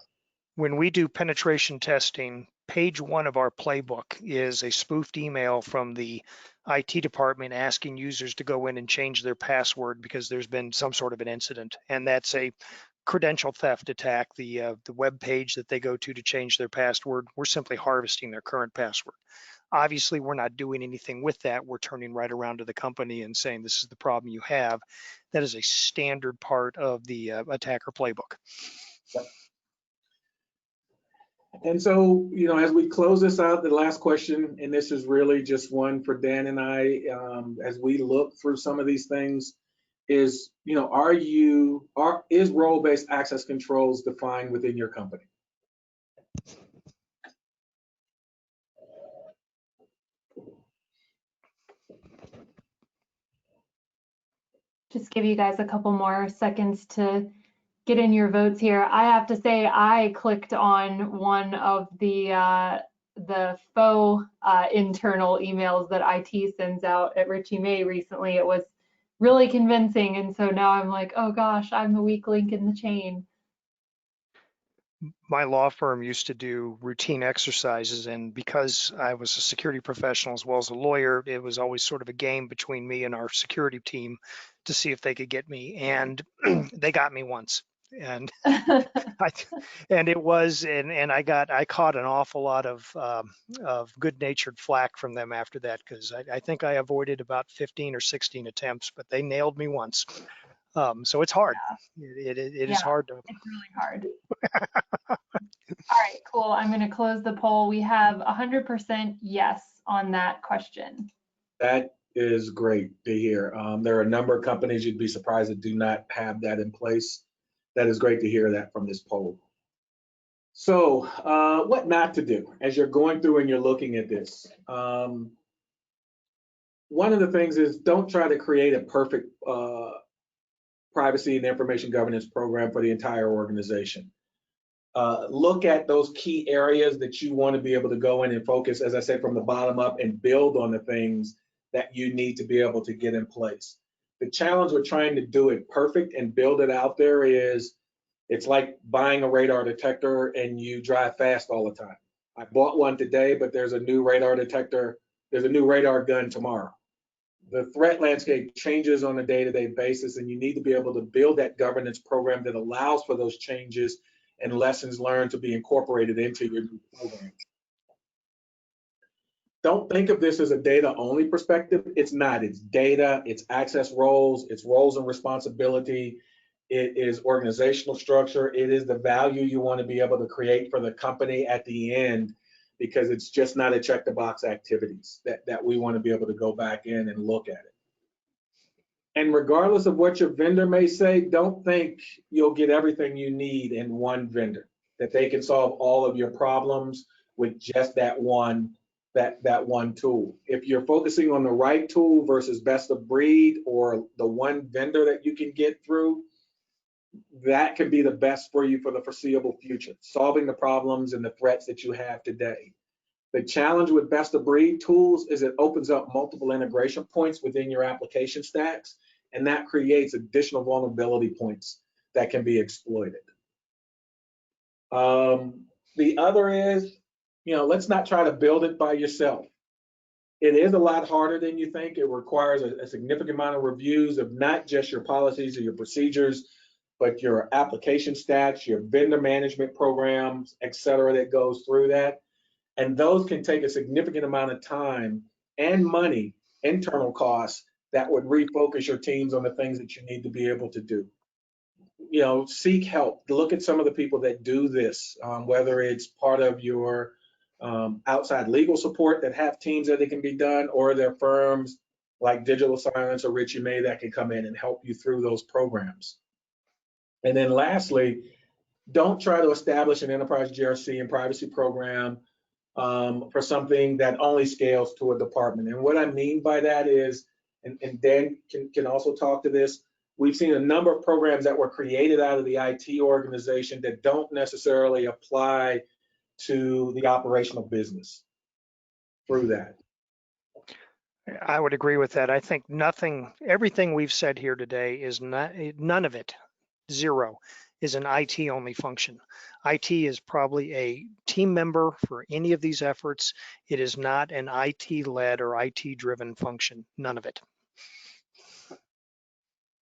When we do penetration testing, page 1 of our playbook is a spoofed email from the IT department asking users to go in and change their password because there's been some sort of an incident, and that's a credential theft attack. The web page that they go to change their password, we're simply harvesting their current password. Obviously, we're not doing anything with that. We're turning right around to the company and saying, this is the problem you have. That is a standard part of the attacker playbook. And so, as we close this out, the last question, and this is really just one for Dan and I, as we look through some of these things, is, is role-based access controls defined within your company? Just give you guys a couple more seconds to get in your votes here. I have to say I clicked on one of the faux internal emails that IT sends out at Richie May recently. It was really convincing, and so now I'm like, oh gosh, I'm the weak link in the chain. My law firm used to do routine exercises, and because I was a security professional as well as a lawyer, it was always sort of a game between me and our security team to see if they could get me, and they got me once. And I caught an awful lot of good-natured flack from them after that, because I think I avoided about 15 or 16 attempts, but they nailed me once. So it's hard. Yeah. It is hard to. It's really hard. All right, cool. I'm going to close the poll. We have 100% yes on that question. That is great to hear. There are a number of companies you'd be surprised that do not have that in place. That is great to hear that from this poll. So what not to do as you're going through and you're looking at this. One of the things is don't try to create a perfect privacy and information governance program for the entire organization. Look at those key areas that you want to be able to go in and focus, as I said, from the bottom up, and build on the things that you need to be able to get in place. The challenge with trying to do it perfect and build it out there is, it's like buying a radar detector and you drive fast all the time. I bought one today, but there's a new radar detector, there's a new radar gun tomorrow. The threat landscape changes on a day-to-day basis, and you need to be able to build that governance program that allows for those changes and lessons learned to be incorporated into your new program. Don't think of this as a data-only perspective. It's not. It's data, it's access roles, it's roles and responsibility, it is organizational structure, it is the value you want to be able to create for the company at the end, because it's just not a check-the-box activities that we want to be able to go back in and look at it. And regardless of what your vendor may say, don't think you'll get everything you need in one vendor, that they can solve all of your problems with just that one tool. If you're focusing on the right tool versus best of breed, or the one vendor that you can get through, that can be the best for you for the foreseeable future, solving the problems and the threats that you have today. The challenge with best of breed tools is it opens up multiple integration points within your application stacks, and that creates additional vulnerability points that can be exploited. The other is, let's not try to build it by yourself. It is a lot harder than you think. It requires a significant amount of reviews of not just your policies or your procedures, but your application stacks, your vendor management programs, et cetera, that goes through that. And those can take a significant amount of time and money, internal costs, that would refocus your teams on the things that you need to be able to do. Seek help. Look at some of the people that do this, whether it's part of your outside legal support that have teams that it can be done, or their firms like Digital Silence or Richie May that can come in and help you through those programs. And then lastly, don't try to establish an enterprise GRC and privacy program for something that only scales to a department. And what I mean by that is, and Dan can also talk to this, we've seen a number of programs that were created out of the IT organization that don't necessarily apply to the operational business through that. I would agree with that. I think everything we've said here today is none of it, zero, is an IT only function. IT is probably a team member for any of these efforts. It is not an IT led or IT driven function, none of it.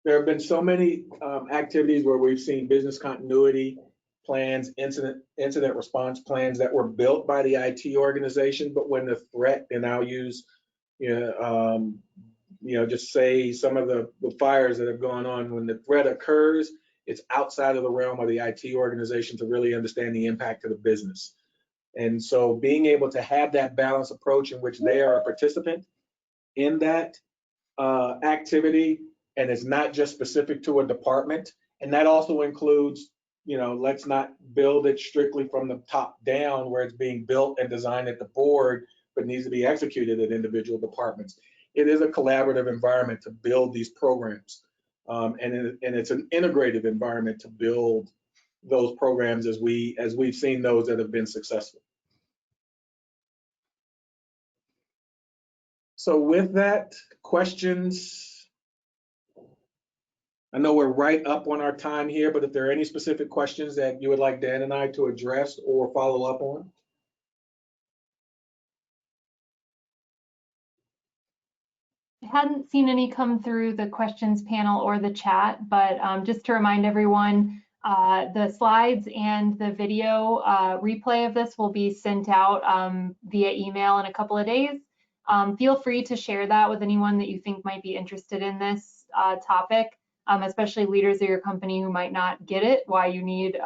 There have been so many activities where we've seen business continuity plans, incident response plans that were built by the IT organization, but when the threat, and I'll use, just say some of the fires that have gone on, when the threat occurs, it's outside of the realm of the IT organization to really understand the impact of the business. And so being able to have that balanced approach in which they are a participant in that activity, and it's not just specific to a department, and that also includes, let's not build it strictly from the top down where it's being built and designed at the board, but needs to be executed at individual departments. It is a collaborative environment to build these programs, and it's an integrative environment to build those programs as we've seen those that have been successful. So with that, questions? I know we're right up on our time here, but if there are any specific questions that you would like Dan and I to address or follow up on? I hadn't seen any come through the questions panel or the chat, but just to remind everyone, the slides and the video replay of this will be sent out via email in a couple of days. Feel free to share that with anyone that you think might be interested in this topic, especially leaders of your company who might not get it, why you need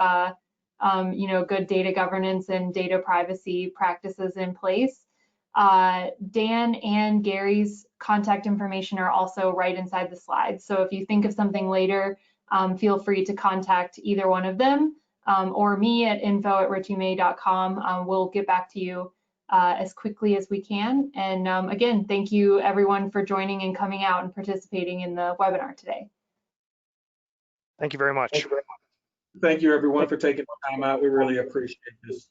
good data governance and data privacy practices in place. Dan and Gary's contact information are also right inside the slides. So if you think of something later, feel free to contact either one of them or me at info@richymay.com. We'll get back to you as quickly as we can. And again, thank you everyone for joining and coming out and participating in the webinar today. Thank you very much. Thank you everyone for taking the time out. We really appreciate this.